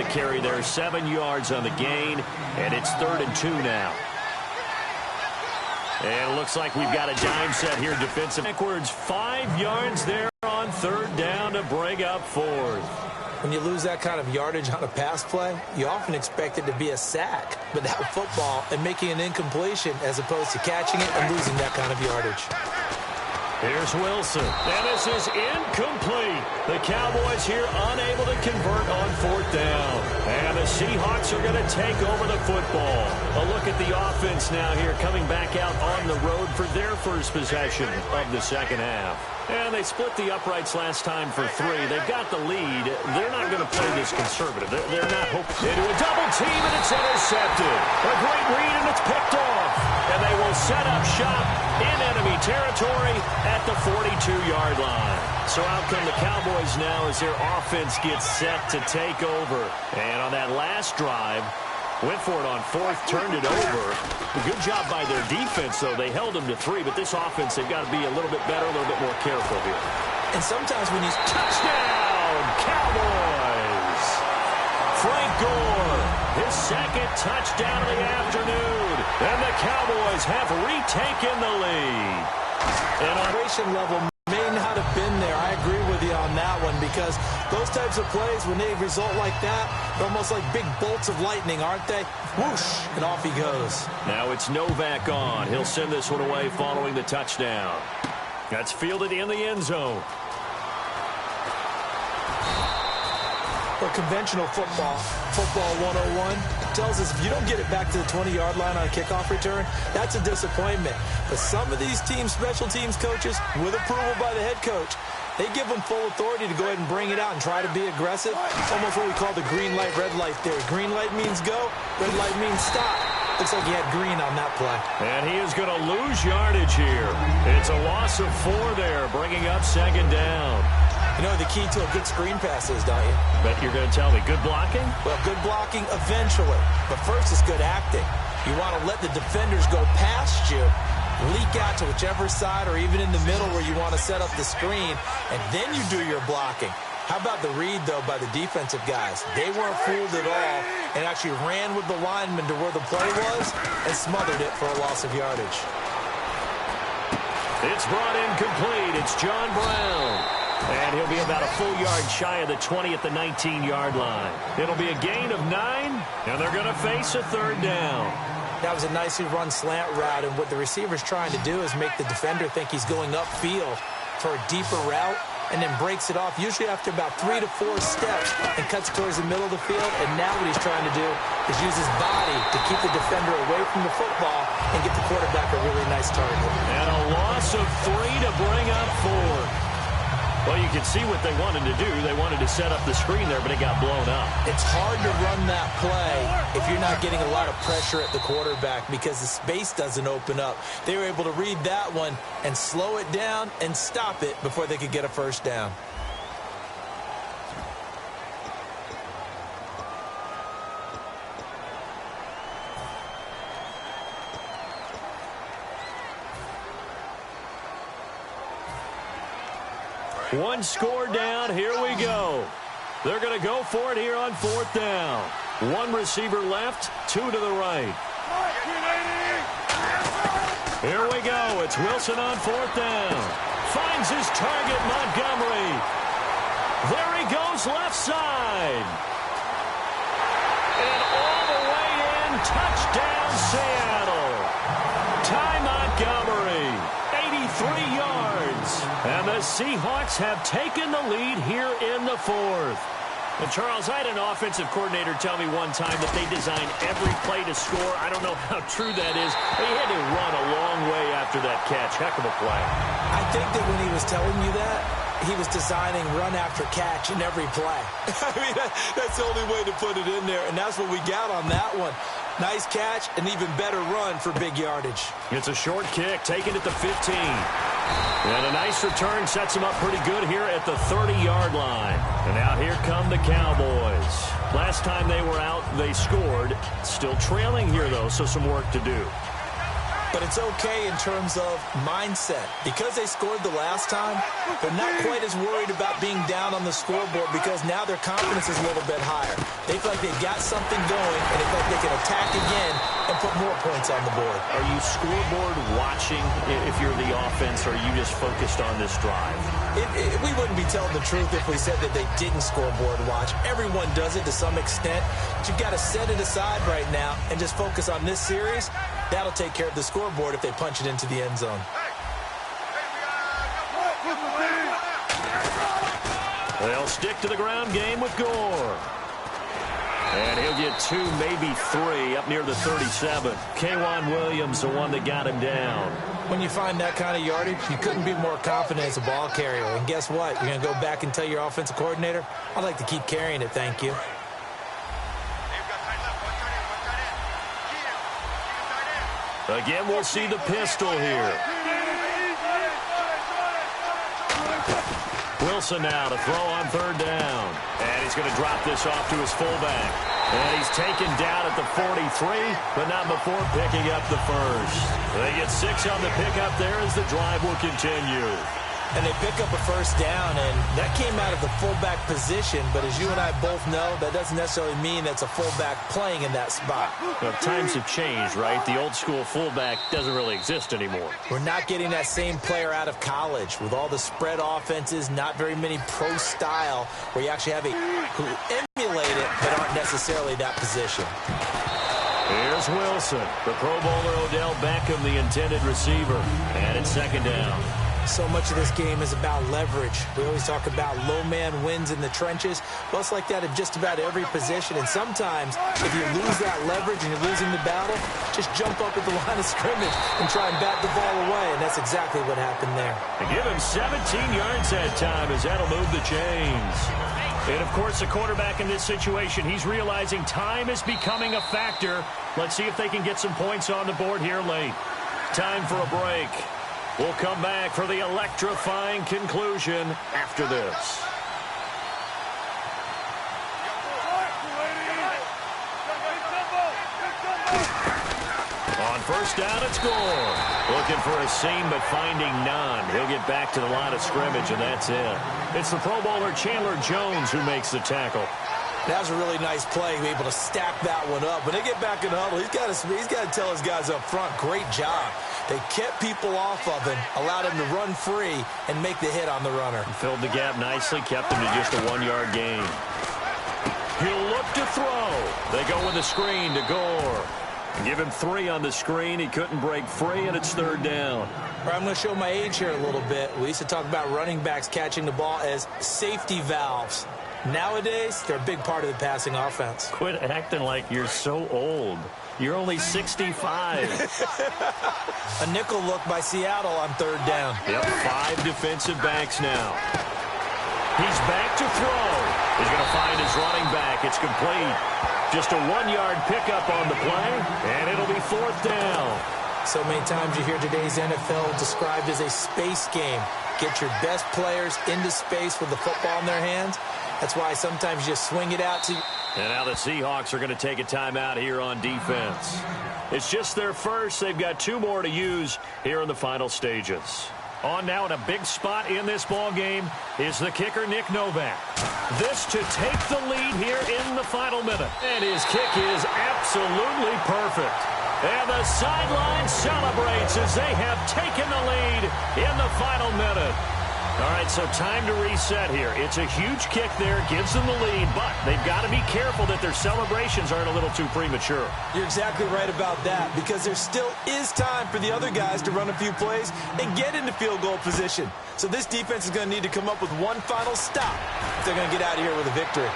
The carry there, 7 yards on the gain, and it's 3rd and 2 now. And it looks like we've got a dime set here defensive. Backwards 5 yards there on 3rd down to bring up 4th. When you lose that kind of yardage on a pass play, you often expect it to be a sack. But that football and making an incompletion as opposed to catching it and losing that kind of yardage. Here's Wilson, and this is incomplete. The Cowboys here unable to convert on 4th down. And the Seahawks are going to take over the football. A look at the offense now here coming back out on the road for their first possession of the second half. And they split the uprights last time for 3. They've got the lead. They're not going to play this conservative. They're not hoping. Into a double team, and it's intercepted. A great read, and it's picked off. And they will set up shop in enemy territory at the 42-yard line. So out come the Cowboys now as their offense gets set to take over. And on that last drive, went for it on 4th, turned it over. A good job by their defense, though. They held them to 3, but this offense, they've got to be a little bit better, a little bit more careful here. And sometimes when you... Touchdown, Cowboys! Frank Gore, his 2nd touchdown of the afternoon. And the Cowboys have retaken the lead. And operation level may not have been there. I agree with you on that one because those types of plays, when they result like that, they're almost like big bolts of lightning, aren't they? Whoosh, and off he goes. Now it's Novak on. He'll send this one away following the touchdown. That's fielded in the end zone. Well, conventional football 101, tells us if you don't get it back to the 20-yard line on a kickoff return, that's a disappointment. But some of these teams, special teams coaches, with approval by the head coach, they give them full authority to go ahead and bring it out and try to be aggressive. It's almost what we call the green light, red light theory. Green light means go, red light means stop. Looks like he had green on that play. And he is going to lose yardage here. It's a loss of 4 there, bringing up 2nd down. You know the key to a good screen pass is, don't you? Bet you're going to tell me good blocking? Well, good blocking eventually. But first is good acting. You want to let the defenders go past you, leak out to whichever side or even in the middle where you want to set up the screen, and then you do your blocking. How about the read, though, by the defensive guys? They weren't fooled at all and actually ran with the lineman to where the play was and smothered it for a loss of yardage. It's brought in complete. It's John Brown. And he'll be about a full yard shy of the 20 at the 19-yard line. It'll be a gain of 9, and they're going to face a 3rd down. That was a nicely run slant route, and what the receiver's trying to do is make the defender think he's going upfield for a deeper route, and then breaks it off, usually after about 3 to 4 steps, and cuts towards the middle of the field. And now what he's trying to do is use his body to keep the defender away from the football and get the quarterback a really nice target. And a loss of 3 to bring up 4. Well, you can see what they wanted to do. They wanted to set up the screen there, but it got blown up. It's hard to run that play if you're not getting a lot of pressure at the quarterback because the space doesn't open up. They were able to read that one and slow it down and stop it before they could get a first down. One score down. Here we go. They're going to go for it here on 4th down. 1 receiver left, 2 to the right. Here we go. It's Wilson on 4th down. Finds his target, Montgomery. There he goes, left side. And all the way in, touchdown Seattle. Ty Montgomery, 83 yards. And the Seahawks have taken the lead here in the 4th. And Charles, I had an offensive coordinator tell me one time that they design every play to score. I don't know how true that is. They had to run a long way after that catch. Heck of a play. I think that when he was telling you that, he was designing run after catch in every play. I mean, that's the only way to put it in there, and that's what we got on that one. Nice catch, an even better run for big yardage. It's a short kick, taken at the 15. And a nice return sets them up pretty good here at the 30-yard line. And out here come the Cowboys. Last time they were out, they scored. Still trailing here, though, so some work to do. But it's okay in terms of mindset. Because they scored the last time, they're not quite as worried about being down on the scoreboard because now their confidence is a little bit higher. They feel like they've got something going, and they feel like they can attack again and put more points on the board. Are you scoreboard watching if you're the offense, or are you just focused on this drive? We wouldn't be telling the truth if we said that they didn't scoreboard watch. Everyone does it to some extent, but you've got to set it aside right now and just focus on this series. That'll take care of the scoreboard if they punch it into the end zone. They'll stick to the ground game with Gore. And he'll get 2, maybe 3, up near the 37. K'Wan Williams, the one that got him down. When you find that kind of yardage, you couldn't be more confident as a ball carrier. And guess what? You're going to go back and tell your offensive coordinator, I'd like to keep carrying it, thank you. Again, we'll see the pistol here. Wilson now to throw on 3rd down. And he's going to drop this off to his fullback. And he's taken down at the 43, but not before picking up the first. They get 6 on the pickup there as the drive will continue. And they pick up a first down, and that came out of the fullback position. But as you and I both know, that doesn't necessarily mean that's a fullback playing in that spot. Well, times have changed, right? The old school fullback doesn't really exist anymore. We're not getting that same player out of college with all the spread offenses, not very many pro style, where you actually have who emulate it but aren't necessarily that position. Here's Wilson, the Pro Bowler Odell Beckham, the intended receiver. And it's 2nd down. So much of this game is about leverage. We always talk about low man wins in the trenches. Well, it's like that in just about every position. And sometimes, if you lose that leverage and you're losing the battle, just jump up at the line of scrimmage and try and bat the ball away. And that's exactly what happened there. They give him 17 yards that time as that'll move the chains. And, of course, the quarterback in this situation, he's realizing time is becoming a factor. Let's see if they can get some points on the board here late. Time for a break. We'll come back for the electrifying conclusion after this. On 1st down, it's Gore. Looking for a seam, but finding none. He'll get back to the line of scrimmage, and that's it. It's the Pro Bowler Chandler Jones who makes the tackle. That was a really nice play, to be able to stack that one up. When they get back in the huddle, he's got to tell his guys up front, great job. They kept people off of him, allowed him to run free, and make the hit on the runner. Filled the gap nicely, kept him to just a 1-yard gain. He'll look to throw. They go with a screen to Gore. Give him 3 on the screen. He couldn't break free, and it's 3rd down. All right, I'm going to show my age here a little bit. We used to talk about running backs catching the ball as safety valves. Nowadays, they're a big part of the passing offense. Quit acting like you're so old. You're only 65. A nickel look by Seattle on 3rd down. Yep, 5 defensive backs now. He's back to throw. He's going to find his running back. It's complete. Just a 1-yard pickup on the play, and it'll be 4th down. So many times you hear today's NFL described as a space game. Get your best players into space with the football in their hands. That's why sometimes you just swing it out to... And now the Seahawks are going to take a timeout here on defense. It's just their first. They've got 2 more to use here in the final stages. On now in a big spot in this ball game is the kicker, Nick Novak. This to take the lead here in the final minute. And his kick is absolutely perfect. And the sideline celebrates as they have taken the lead in the final minute. All right, so time to reset here. It's a huge kick there, gives them the lead, but they've got to be careful that their celebrations aren't a little too premature. You're exactly right about that, because there still is time for the other guys to run a few plays and get into field goal position. So this defense is going to need to come up with one final stop if they're going to get out of here with a victory.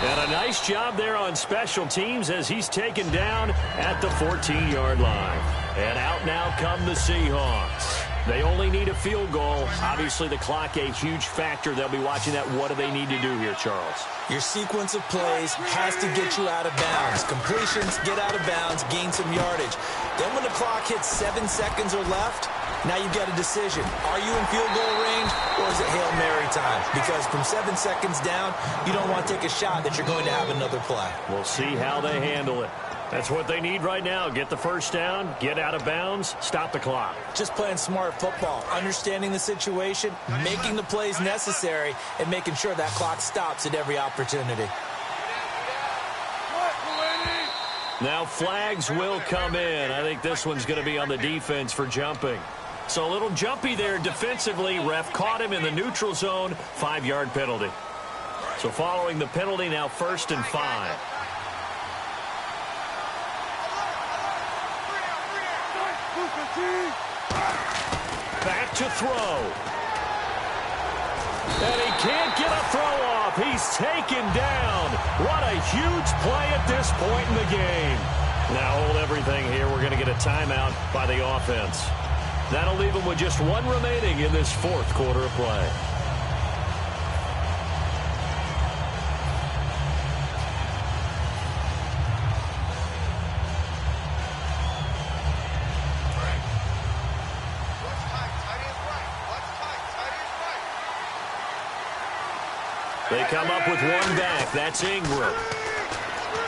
And a nice job there on special teams as he's taken down at the 14-yard line. And out now come the Seahawks. They only need a field goal. Obviously, the clock a huge factor. They'll be watching that. What do they need to do here, Charles? Your sequence of plays has to get you out of bounds. Completions, get out of bounds, gain some yardage. Then when the clock hits 7 seconds or left, now you've got a decision. Are you in field goal range, or is it Hail Mary time? Because from 7 seconds down, you don't want to take a shot that you're going to have another play. We'll see how they handle it. That's what they need right now. Get the first down, get out of bounds, stop the clock. Just playing smart football, understanding the situation, making the plays necessary, and making sure that clock stops at every opportunity. Now flags will come in. I think this one's going to be on the defense for jumping. So a little jumpy there defensively. Ref caught him in the neutral zone. 5-yard penalty. So following the penalty, now 1st and 5. Back to throw. And he can't get a throw off. He's taken down. What a huge play at this point in the game. Now hold everything here. We're going to get a timeout by the offense. That'll leave them with just one remaining in this 4th quarter of play. They come up with one back. That's Ingram.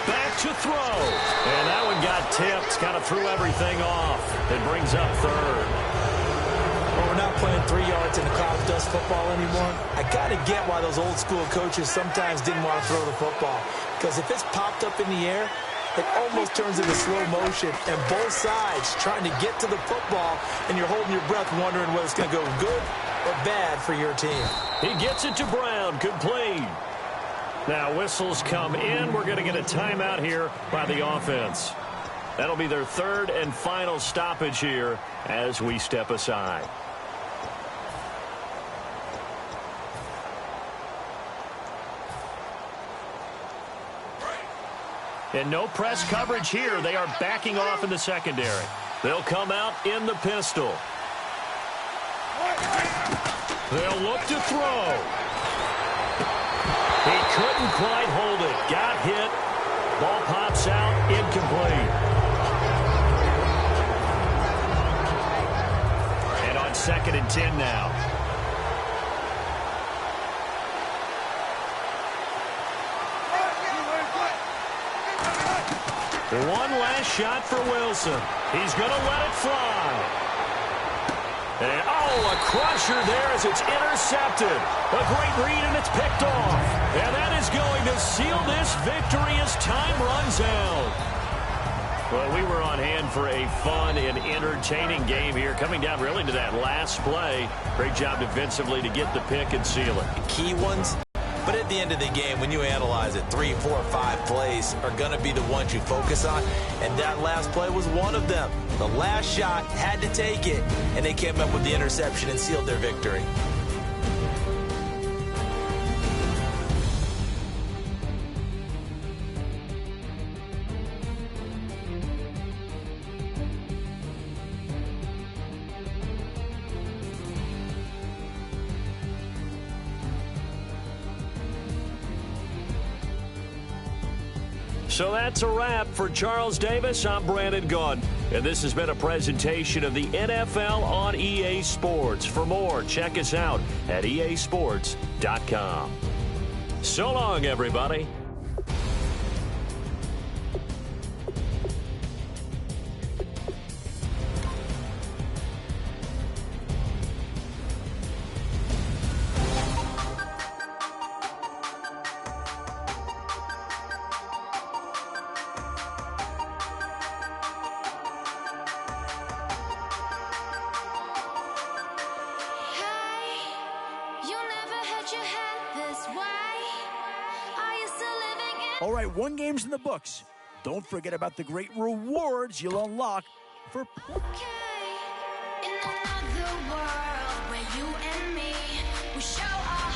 Back to throw. And that one got tipped. Kind of threw everything off. It brings up 3rd. Well, we're not playing 3 yards in the cloud dust football anymore. I got to get why those old school coaches sometimes didn't want to throw the football. Because if it's popped up in the air, it almost turns into slow motion. And both sides trying to get to the football, and you're holding your breath wondering whether it's going to go good or bad for your team. He gets it to Brown, complete. Now whistles come in. We're going to get a timeout here by the offense. That'll be their 3rd and final stoppage here as we step aside. And no press coverage here. They are backing off in the secondary. They'll come out in the pistol. They'll look to throw. He couldn't quite hold it. Got hit. Ball pops out. Incomplete. And on 2nd and 10 now. One last shot for Wilson. He's going to let it fly. And, oh, a crusher there as it's intercepted. A great read, and it's picked off. And that is going to seal this victory as time runs out. Well, we were on hand for a fun and entertaining game here, coming down really to that last play. Great job defensively to get the pick and seal it. Key ones. But at the end of the game, when you analyze it, 3, 4, 5 plays are going to be the ones you focus on. And that last play was one of them. The last shot had to take it, and they came up with the interception and sealed their victory. So that's a wrap for Charles Davis. I'm Brandon Gunn, and this has been a presentation of the NFL on EA Sports. For more, check us out at easports.com. So long, everybody. All right, one game's in the books. Don't forget about the great rewards you'll unlock for In another world where you and me, we show our